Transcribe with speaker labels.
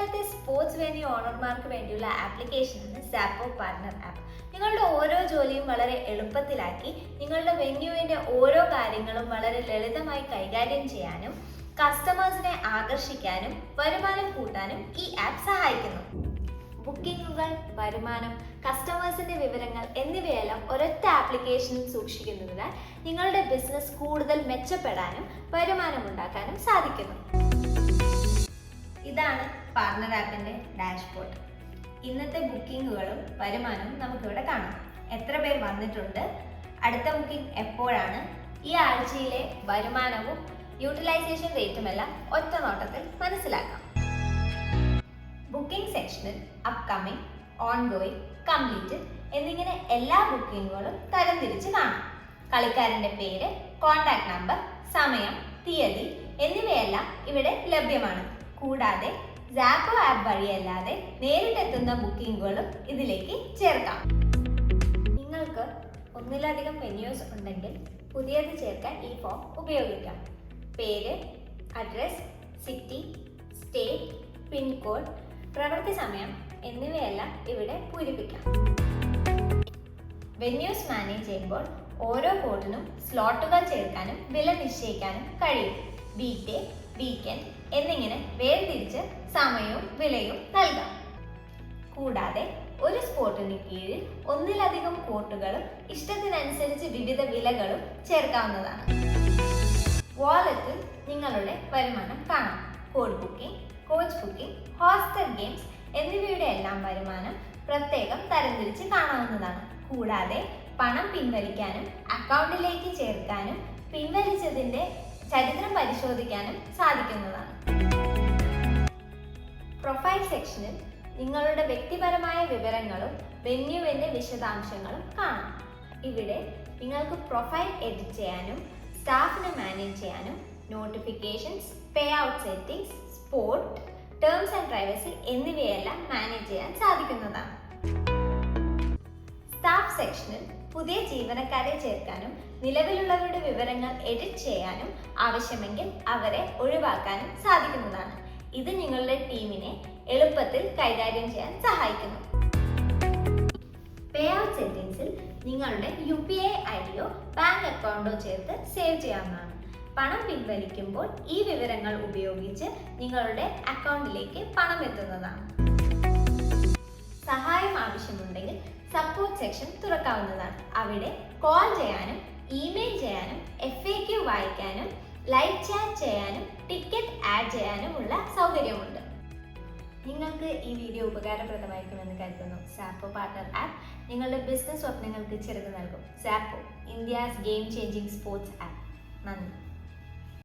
Speaker 1: ഇക്കാലത്തെ sports venue ഓണർമാർക്ക് വേണ്ടിയുള്ള ആപ്ലിക്കേഷനാണ് സാപ്പോ partner app. നിങ്ങളുടെ ഓരോ ജോലിയും വളരെ എളുപ്പത്തിലാക്കി നിങ്ങളുടെ വെന്യൂവിൻ്റെ ഓരോ കാര്യങ്ങളും വളരെ ലളിതമായി കൈകാര്യം ചെയ്യാനും കസ്റ്റമേഴ്സിനെ ആകർഷിക്കാനും വരുമാനം കൂട്ടാനും ഈ ആപ്പ് സഹായിക്കുന്നു. ബുക്കിങ്ങുകൾ, വരുമാനം, കസ്റ്റമേഴ്സിന്റെ വിവരങ്ങൾ എന്നിവയെല്ലാം ഒരൊറ്റ ആപ്ലിക്കേഷനിൽ സൂക്ഷിക്കുന്നതിനാൽ നിങ്ങളുടെ ബിസിനസ് കൂടുതൽ മെച്ചപ്പെടാനും വരുമാനം ഉണ്ടാക്കാനും സാധിക്കുന്നു. ഇതാണ് പാർട്ണർ ആപ്പിന്റെ ഡാഷ്ബോർഡ്. ഇന്നത്തെ ബുക്കിങ്ങുകളും വരുമാനവും നമുക്കിവിടെ കാണാം. എത്ര പേർ വന്നിട്ടുണ്ട്, അടുത്ത ബുക്കിംഗ് എപ്പോഴാണ്, ഈ ആഴ്ചയിലെ വരുമാനവും യൂട്ടിലൈസേഷൻ റേറ്റുമെല്ലാം ഒറ്റ നോട്ടത്തിൽ മനസ്സിലാക്കാം. ബുക്കിംഗ് സെക്ഷനിൽ അപ്കമിംഗ്, ഓൺഗോയിങ്, കംപ്ലീറ്റഡ് എന്നിങ്ങനെ എല്ലാ ബുക്കിങ്ങുകളും തരംതിരിച്ച് കാണാം. കളിക്കാരന്റെ പേര്, കോൺടാക്ട് നമ്പർ, സമയം, തീയതി എന്നിവയെല്ലാം ഇവിടെ ലഭ്യമാണ്. കൂടാതെ സാപ്പോ ആപ്പ് വഴിയല്ലാതെ നേരിട്ടെത്തുന്ന ബുക്കിങ്ങുകളും ഇതിലേക്ക് ചേർക്കാം. നിങ്ങൾക്ക് ഒന്നിലധികം വെന്യൂസ് ഉണ്ടെങ്കിൽ പുതിയത് ചേർക്കാൻ ഈ ഫോം ഉപയോഗിക്കാം. പേര്, അഡ്രസ്, സിറ്റി, സ്റ്റേറ്റ്, പിൻകോഡ്, പ്രവൃത്തി സമയം എന്നിവയെല്ലാം ഇവിടെ പൂരിപ്പിക്കാം. വെന്യൂസ് മാനേജ് ചെയ്യുമ്പോൾ ഓരോ കോഡിനും സ്ലോട്ടുകൾ ചേർക്കാനും വില നിശ്ചയിക്കാനും കഴിയും. വീക്ക് ഡേ, വീക്കെൻഡ് എന്നിങ്ങനെ വേർതിരിച്ച് സമയവും വിലയും നൽകാം. കൂടാതെ ഒരു സ്പോട്ടിന് കീഴിൽ ഒന്നിലധികം കോട്ടുകളും ഇഷ്ടത്തിനനുസരിച്ച് വിവിധ വിലകളും ചേർക്കാവുന്നതാണ്. വാലറ്റിൽ നിങ്ങളുടെ വരുമാനം കാണാം. Code booking, coach booking, hostel games എന്നിവയുടെ എല്ലാം വരുമാനം പ്രത്യേകം തരംതിരിച്ച് കാണാവുന്നതാണ്. കൂടാതെ പണം പിൻവലിക്കാനും അക്കൗണ്ടിലേക്ക് ചേർക്കാനും പിൻവലിച്ചതിന്റെ ചരിത്രം പരിശോധിക്കാനും സാധിക്കുന്നതാണ്. പ്രൊഫൈൽ സെക്ഷനിൽ നിങ്ങളുടെ വ്യക്തിപരമായ വിവരങ്ങളും വെന്യൂവിന്റെ വിശദാംശങ്ങളും കാണാം. ഇവിടെ നിങ്ങൾക്ക് പ്രൊഫൈൽ എഡിറ്റ് ചെയ്യാനും സ്റ്റാഫിനെ മാനേജ് ചെയ്യാനും notifications, pay out settings, sport, terms and privacy എന്നിവയെല്ലാം മാനേജ് ചെയ്യാൻ സാധിക്കുന്നതാണ്. സ്റ്റാഫ് സെക്ഷനിൽ പുതിയ ജീവനക്കാരെ ചേർക്കാനും നിലവിലുള്ളവരുടെ വിവരങ്ങൾ എഡിറ്റ് ചെയ്യാനും ആവശ്യമെങ്കിൽ അവരെ ഒഴിവാക്കാനും സാധിക്കുന്നതാണ്. ഇത് നിങ്ങളുടെ ടീമിനെ എളുപ്പത്തിൽ കൈകാര്യം ചെയ്യാൻ സഹായിക്കുന്നു. പേ ഔട്ട് സെറ്റിംഗ്സിൽ നിങ്ങളുടെ UPI ഐഡിയോ ബാങ്ക് അക്കൗണ്ടോ ചേർത്ത് സേവ് ചെയ്യാവുന്നതാണ്. പണം പിൻവലിക്കുമ്പോൾ ഈ വിവരങ്ങൾ ഉപയോഗിച്ച് നിങ്ങളുടെ അക്കൗണ്ടിലേക്ക് പണം എത്തുന്നതാണ്. സഹായം ആവശ്യമുണ്ടെങ്കിൽ സപ്പോർട്ട് സെക്ഷൻ തുറക്കാവുന്നതാണ്. അവിടെ കോൾ ചെയ്യാനും ഇമെയിൽ ചെയ്യാനും FAQ വായിക്കാനും ലൈവ് ചാറ്റ് ചെയ്യാനും ടിക്കറ്റ് ആഡ് ചെയ്യാനുമുള്ള സൗകര്യമുണ്ട്. നിങ്ങൾക്ക് ഈ വീഡിയോ ഉപകാരപ്രദമായിരിക്കുമെന്ന് കരുതുന്നു. സാപ്പോ പാർട്ണർ ആപ്പ് നിങ്ങളുടെ ബിസിനസ് സ്വപ്നങ്ങൾക്ക് ചിറക് നൽകും. സാപ്പോ, India's game changing sports app. നന്ദി.